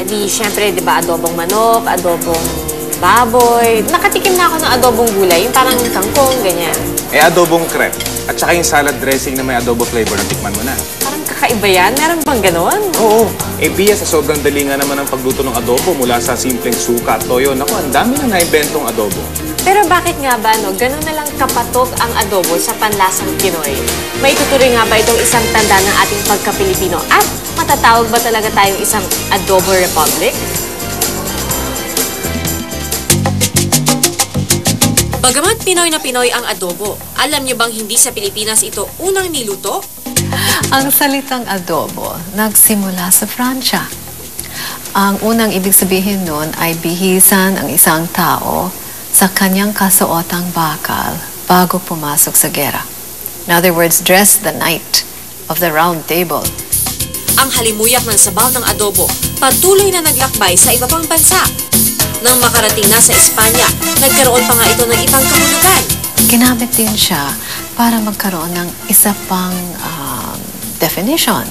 E di, syempre, di ba, adobong manok, adobong baboy. Nakatikim na ako ng adobong gulay, yung parang kangkong, ganyan. Eh, adobong crepe. At saka yung salad dressing na may adobo flavor, natikman mo na. Parang kakaiba yan? Meron bang ganon? Oo. Eh, Bia, sa sobrang dali nga naman ang pagluto ng adobo mula sa simpleng suka at toyo. Naku, ang dami na naimbentong adobo. Pero bakit nga ba, no, ganun na lang kapatok ang adobo sa panlasang Pinoy? May tutuloy nga ba itong isang tanda ng ating pagka-Pilipino? At matatawag ba talaga tayong isang adobo republic? Bagamat Pinoy na Pinoy ang adobo, alam niyo bang hindi sa Pilipinas ito unang niluto? Ang salitang adobo nagsimula sa Pransya. Ang unang ibig sabihin nun ay bihisan ang isang tao sa kanyang kasuotang bakal bago pumasok sa gera. In other words, dress the night of the round table. Ang halimuyak ng sabaw ng adobo patuloy na naglakbay sa iba pang bansa. Nang makarating na sa Espanya, nagkaroon pa nga ito ng ibang kahulugan. Ginamit din siya para magkaroon ng isa pang definition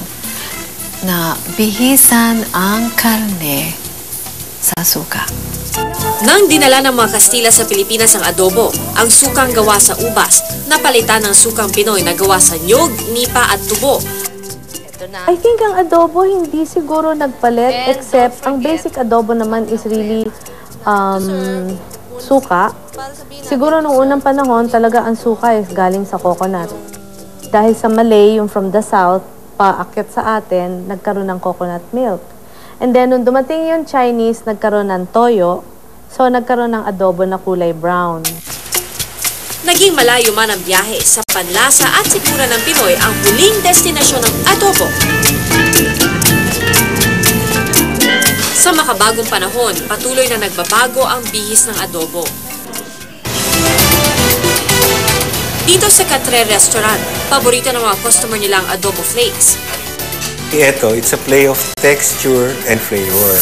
na bihisan ang karne sa suka. Nang dinala ng mga Kastila sa Pilipinas ang adobo, ang sukang gawa sa ubas, napalitan ng sukang Pinoy na gawa sa nyog, nipa at tubo. I think ang adobo hindi siguro nagpalit, except ang basic adobo naman is really suka. Siguro nung unang panahon, talaga ang suka is galing sa coconut. Dahil sa Malay, yung from the south, paakyat sa atin, nagkaroon ng coconut milk. And then, nung dumating yung Chinese, nagkaroon ng toyo. So, nagkaroon ng adobo na kulay brown. Naging malayo man ang biyahe sa panlasa at sikmura ng Pinoy ang huling destinasyon ng adobo. Sa makabagong panahon, patuloy na nagbabago ang bihis ng adobo. Dito sa Catre Restaurant, paborito ng mga customer nila ang adobo flakes. Ito, it's a play of texture and flavor.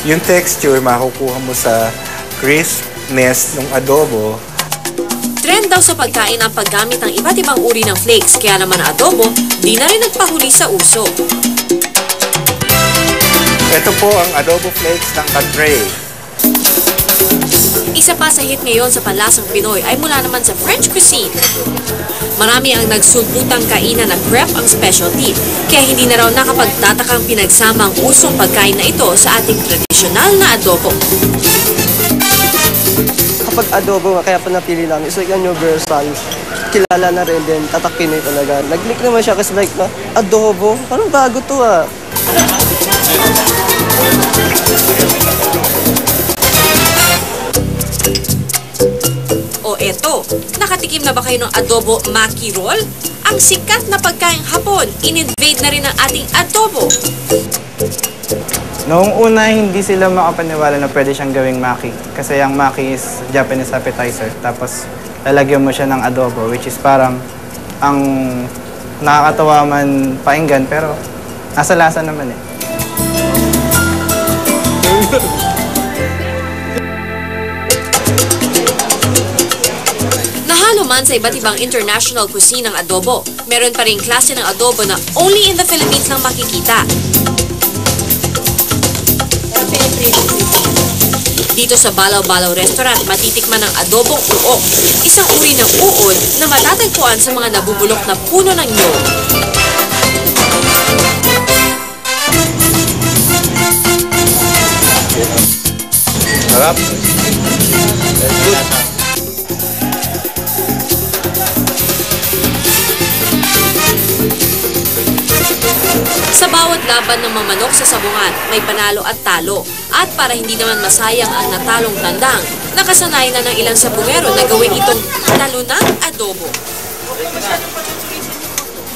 Yung texture, makukuha mo sa crispness ng adobo. Trend daw sa pagkain ang paggamit ng iba't ibang uri ng flakes, kaya naman ang adobo, di na rin nagpahuli sa uso. Ito po ang adobo flakes ng Catre. Isa pa sa hit ngayon sa panlasang Pinoy ay mula naman sa French cuisine. Marami ang nagsulputang kainan na crepe ang specialty, kaya hindi na raw nakapagtatakang pinagsama ang usong pagkain na ito sa ating tradisyonal na adobo. Kapag adobo, kaya pa napili namin, it's like universal. Kilala na rin din, tatak Pinoy talaga. Nag-link naman siya kasi like na, adobo, parang bago to ah. O eto, nakatikim na ba kayo ng adobo maki roll? Ang sikat na pagkaing Hapon, in-invade na rin ang ating adobo. Noong una, hindi sila makapaniwala na pwede siyang gawing maki. Kasi ang maki is Japanese appetizer. Tapos, lalagyan mo siya ng adobo, which is parang ang nakakatawa man painggan, pero nasa lasa naman eh. Nahalo man sa iba't ibang international cuisine ng adobo, meron pa rin klase ng adobo na only in the Philippines lang makikita. Dito sa Balaw Balaw Restaurant, matitikman ang adobong uok, isang uri ng uod na matatagpuan sa mga nabubulok na puno ng nyog. Sarap. Good. Sa bawat laban ng mamanok sa sabungan, may panalo at talo. At para hindi naman masayang ang natalong tandang, nakasanayan na ng ilang sabungero na gawin itong talunang adobo.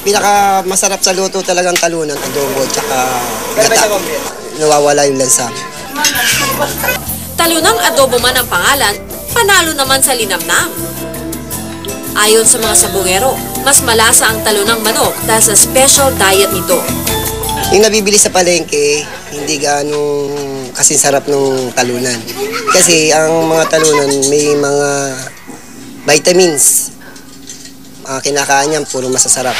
Pinaka masarap sa luto talagang talunan, adobo, tsaka nawawala yung lansa. Talunang adobo man ang pangalan, panalo naman sa linamnam. Ayon sa mga sabungero, mas malasa ang talunang manok dahil sa special diet nito. Yung nabibili sa palengke, hindi ganong kasi sarap ng talunan. Kasi ang mga talunan may mga vitamins. Kinakain niyan, puro masasarap.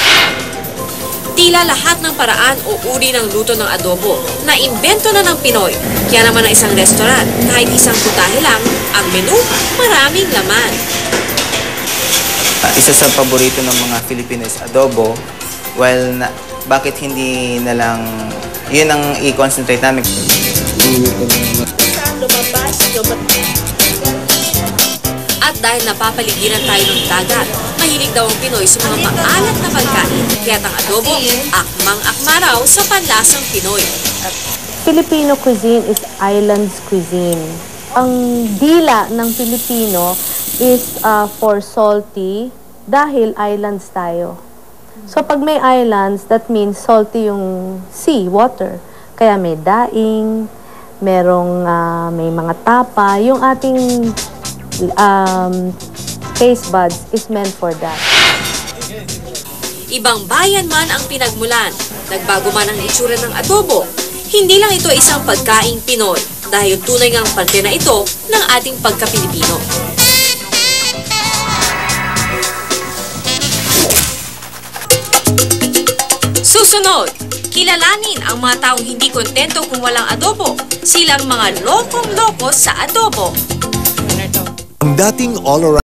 Tila lahat ng paraan o uri ng luto ng adobo na imbento na ng Pinoy. Kaya naman ang isang restaurant, kahit isang putahe lang, ang menu maraming laman. Isa sa paborito ng mga Filipino is adobo. Well, bakit hindi na lang, yun ang i-concentrate namin. At dahil napapaligiran tayo ng dagat, mahilig daw ang Pinoy sa mga maalat na pagkain. Kaya ang adobo, akmang-akma raw sa panlasang Pinoy. Filipino cuisine is islands cuisine. Ang dila ng Pilipino is for salty dahil islands tayo. So pag may islands, that means salty yung sea, water. Kaya may daing, may mga tapa. Yung ating taste buds is meant for that. Ibang bayan man ang pinagmulan, nagbago man ang itsura ng adobo. Hindi lang ito isang pagkaing Pinoy dahil tunay ngang parte na ito ng ating pagka-Pilipino. Susunod, kilalanin ang mga taong hindi kontento kung walang adobo. Silang mga lokong-loko sa adobo. Ang dating all-around